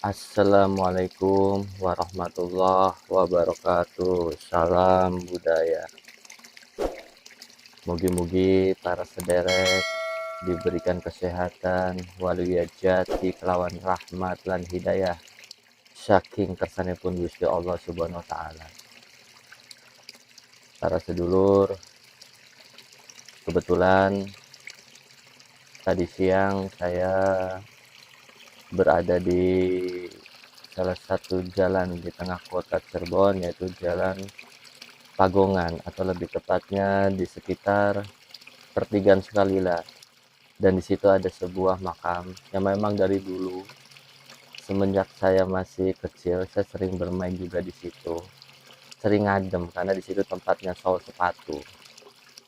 Assalamualaikum warahmatullahi wabarakatuh. Salam budaya. Mugi-mugi para sederek diberikan kesehatan waliyajati kelawan rahmat lan hidayah saking kersanipun Gusti Allah Subhanahu wa taala. Para sedulur, kebetulan tadi siang saya berada di salah satu jalan di tengah kota Cirebon, yaitu Jalan Pagongan, atau lebih tepatnya di sekitar pertigaan Sukalila. Dan di situ ada sebuah makam yang memang dari dulu semenjak saya masih kecil saya sering bermain juga di situ. Sering adem karena di situ tempatnya sol sepatu.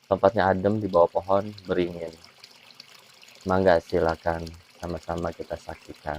Tempatnya adem di bawah pohon beringin. Mangga silakan sama-sama kita saksikan.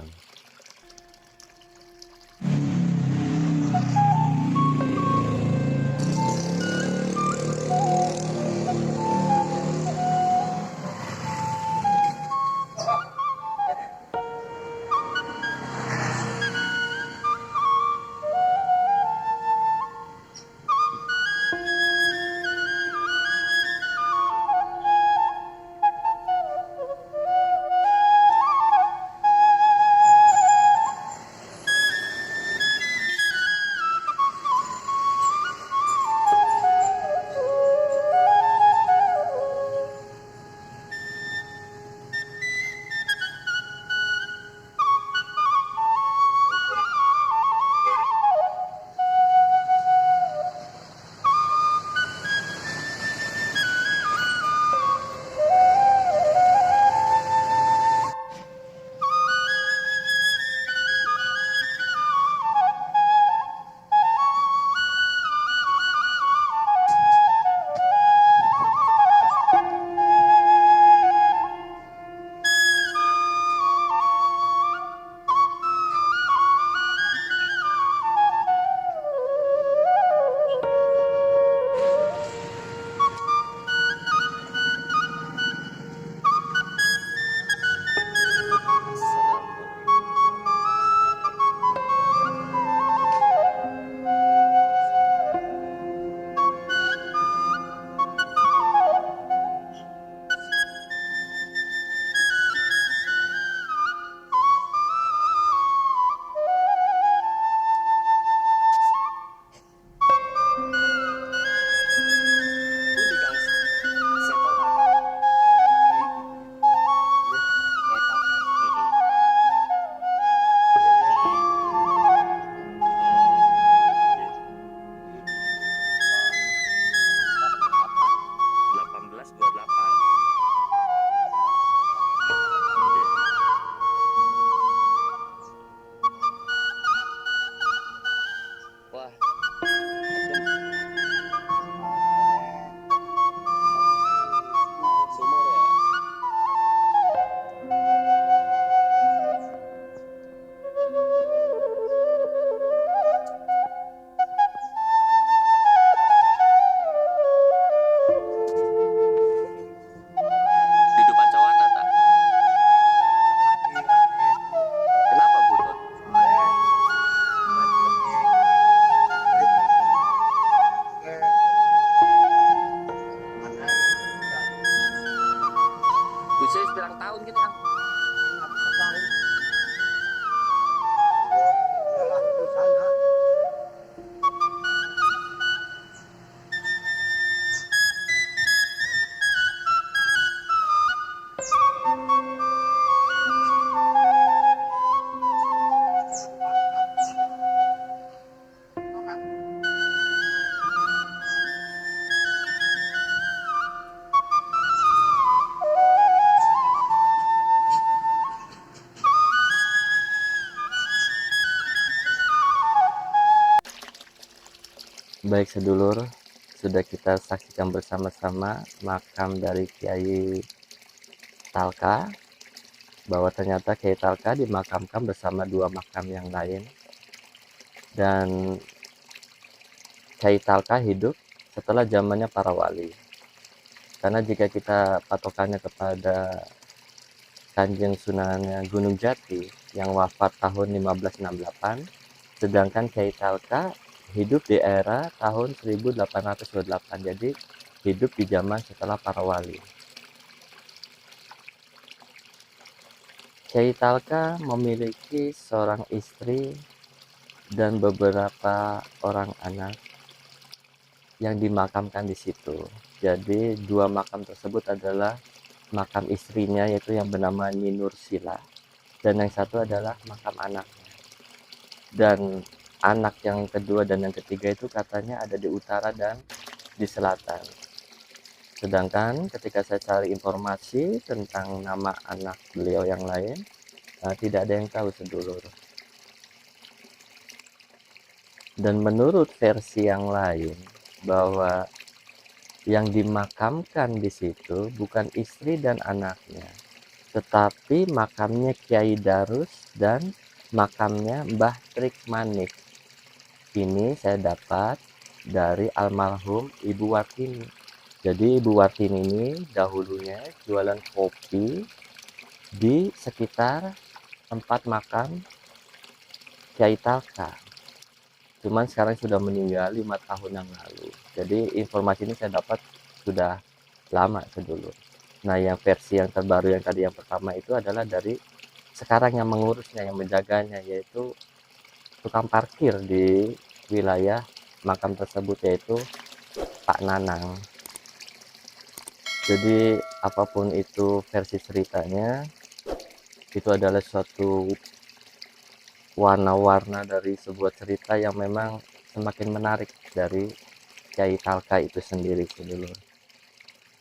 Kenapa butut? Bisa pirang tahun gitu ya? Baik sedulur, sudah kita saksikan bersama-sama makam dari Kiai Talka, bahwa ternyata Kiai Talka dimakamkan bersama dua makam yang lain. Dan Kiai Talka hidup setelah zamannya para wali. Karena jika kita patokannya kepada Kanjeng Sunannya Gunung Jati yang wafat tahun 1568, sedangkan Kiai Talka hidup di era tahun 1828, jadi hidup di zaman setelah para wali. Kiai Talka memiliki seorang istri dan beberapa orang anak yang dimakamkan di situ. Jadi dua makam tersebut adalah makam istrinya, yaitu yang bernama Nyi Nursila, dan yang satu adalah makam anaknya. Dan anak yang kedua dan yang ketiga itu katanya ada di utara dan di selatan. Sedangkan ketika saya cari informasi tentang nama anak beliau yang lain, tidak ada yang tahu, sedulur. Dan menurut versi yang lain, bahwa yang dimakamkan di situ bukan istri dan anaknya, tetapi makamnya Kiai Darus dan makamnya Mbah Trik Manik. Ini saya dapat dari almarhum Ibu Wartini. Jadi Ibu Wartini ini dahulunya jualan kopi di sekitar tempat makam Kiai Talka. Cuman sekarang sudah meninggal 5 tahun yang lalu. Jadi informasi ini saya dapat sudah lama, sedulur. Nah, yang versi yang terbaru yang tadi yang pertama itu adalah dari sekarang yang mengurusnya, yang menjaganya, yaitu tukang parkir di wilayah makam tersebut, yaitu Pak Nanang. Jadi apapun itu versi ceritanya, itu adalah suatu warna-warna dari sebuah cerita yang memang semakin menarik dari Kiai Talka itu sendiri, sedulur.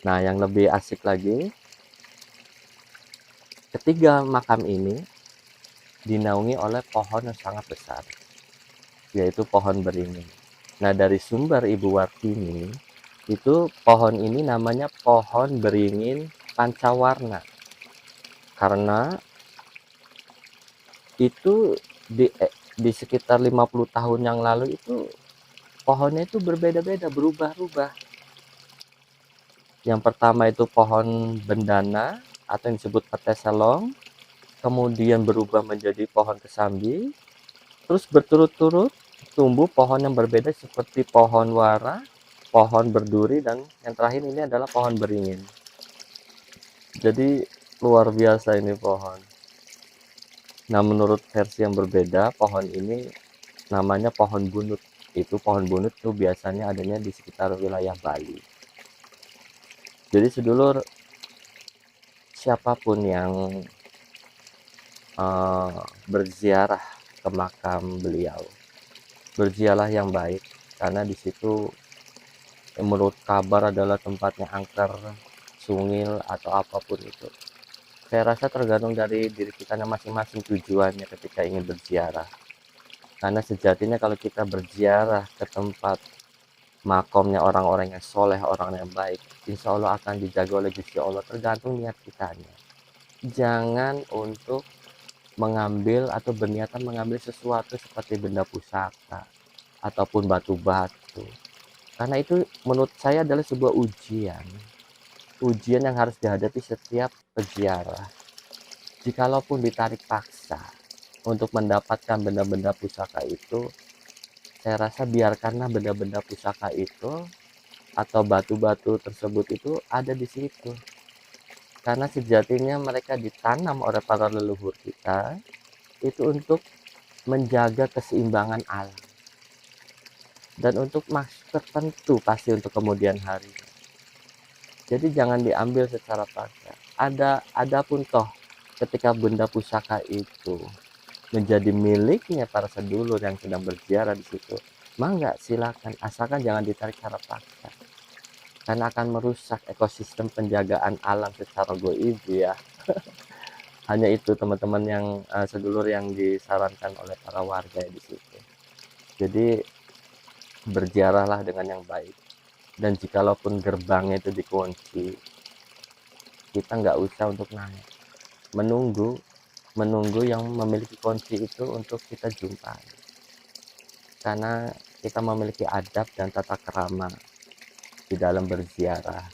Nah, yang lebih asik lagi, ketiga makam ini dinaungi oleh pohon yang sangat besar, yaitu pohon beringin. Nah, dari sumber Ibu Wartini, itu pohon ini namanya pohon beringin pancawarna. Karena itu di sekitar 50 tahun yang lalu itu pohonnya itu berbeda-beda, berubah-ubah. Yang pertama itu pohon bendana atau yang disebut petai selong, kemudian berubah menjadi pohon kesambi, terus berturut-turut tumbuh pohon yang berbeda seperti pohon wara, pohon berduri, dan yang terakhir ini adalah pohon beringin. Jadi luar biasa ini pohon. Nah, menurut versi yang berbeda, pohon ini namanya pohon bunut. Itu pohon bunut tuh biasanya adanya di sekitar wilayah Bali. Jadi sedulur, siapapun yang berziarah ke makam beliau, berziarah yang baik, karena di situ menurut kabar adalah tempatnya angker, sungil, atau apapun itu. Saya rasa tergantung dari diri kita masing-masing tujuannya ketika ingin berziarah. Karena sejatinya kalau kita berziarah ke tempat makomnya orang-orang yang soleh, orang yang baik, insya Allah akan dijaga oleh Gusti Allah, tergantung niat kitanya. Jangan untuk mengambil atau berniatan mengambil sesuatu seperti benda pusaka ataupun batu-batu, karena itu menurut saya adalah sebuah ujian yang harus dihadapi setiap peziarah. Jikalaupun ditarik paksa untuk mendapatkan benda-benda pusaka itu, saya rasa biarkanlah benda-benda pusaka itu atau batu-batu tersebut itu ada di situ, karena sejatinya mereka ditanam oleh para leluhur kita itu untuk menjaga keseimbangan alam dan untuk maksud tertentu pasti untuk kemudian hari. Jadi jangan diambil secara paksa. Adapun toh ketika benda pusaka itu menjadi miliknya para sedulur yang sedang berziarah di situ, mangga silakan, asalkan jangan ditarik secara paksa, karena akan merusak ekosistem penjagaan alam secara goib ya. Hanya itu teman-teman yang sedulur yang disarankan oleh para warga di situ. Jadi berziarahlah dengan yang baik, dan jikalaupun gerbangnya itu dikunci, kita nggak usah untuk naik, menunggu yang memiliki kunci itu untuk kita jumpai, karena kita memiliki adab dan tata krama di dalam berziarah.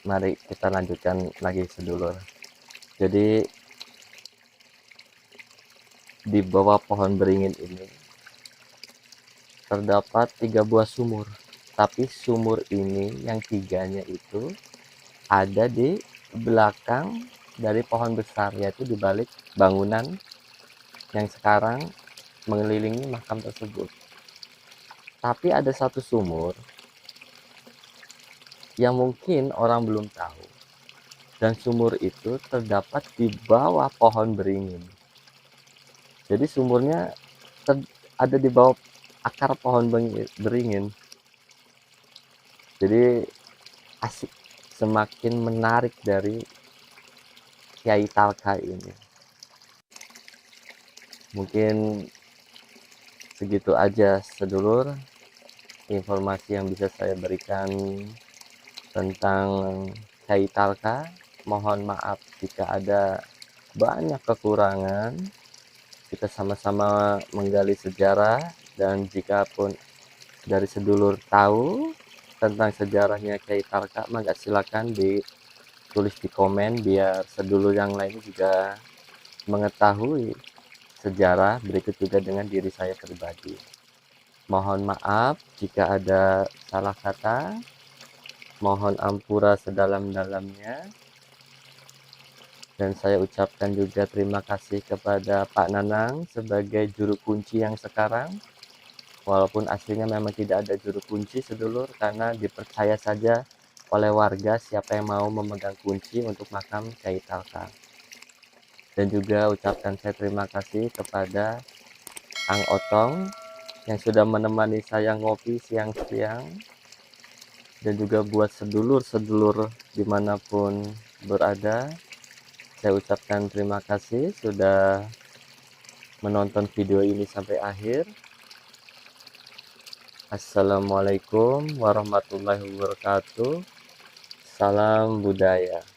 mari kita lanjutkan lagi sedulur. Jadi di bawah pohon beringin ini terdapat 3 buah sumur. Tapi sumur ini yang 3-nya itu ada di belakang dari pohon besar, yaitu di balik bangunan yang sekarang mengelilingi makam tersebut. Tapi ada satu sumur yang mungkin orang belum tahu, dan sumur itu terdapat di bawah pohon beringin. Jadi sumurnya ada di bawah akar pohon beringin. Jadi asik, semakin menarik dari Kiai Talka ini. Mungkin segitu aja sedulur informasi yang bisa saya berikan tentang Kiai Talka. Mohon maaf jika ada banyak kekurangan. Kita sama-sama menggali sejarah, dan jika pun dari sedulur tahu tentang sejarahnya Kiai Talka, maka silakan ditulis di komen biar sedulur yang lain juga mengetahui sejarah, berikut juga dengan diri saya pribadi. Mohon maaf jika ada salah kata, mohon ampura sedalam-dalamnya, dan saya ucapkan juga terima kasih kepada Pak Nanang sebagai juru kunci yang sekarang. Walaupun aslinya memang tidak ada juru kunci sedulur, karena dipercaya saja oleh warga siapa yang mau memegang kunci untuk makam Kiai Talka. Dan juga ucapkan saya terima kasih kepada Ang Otong yang sudah menemani saya ngopi siang-siang, dan juga buat sedulur-sedulur dimanapun berada, saya ucapkan terima kasih sudah menonton video ini sampai akhir. Assalamualaikum warahmatullahi wabarakatuh. Salam budaya.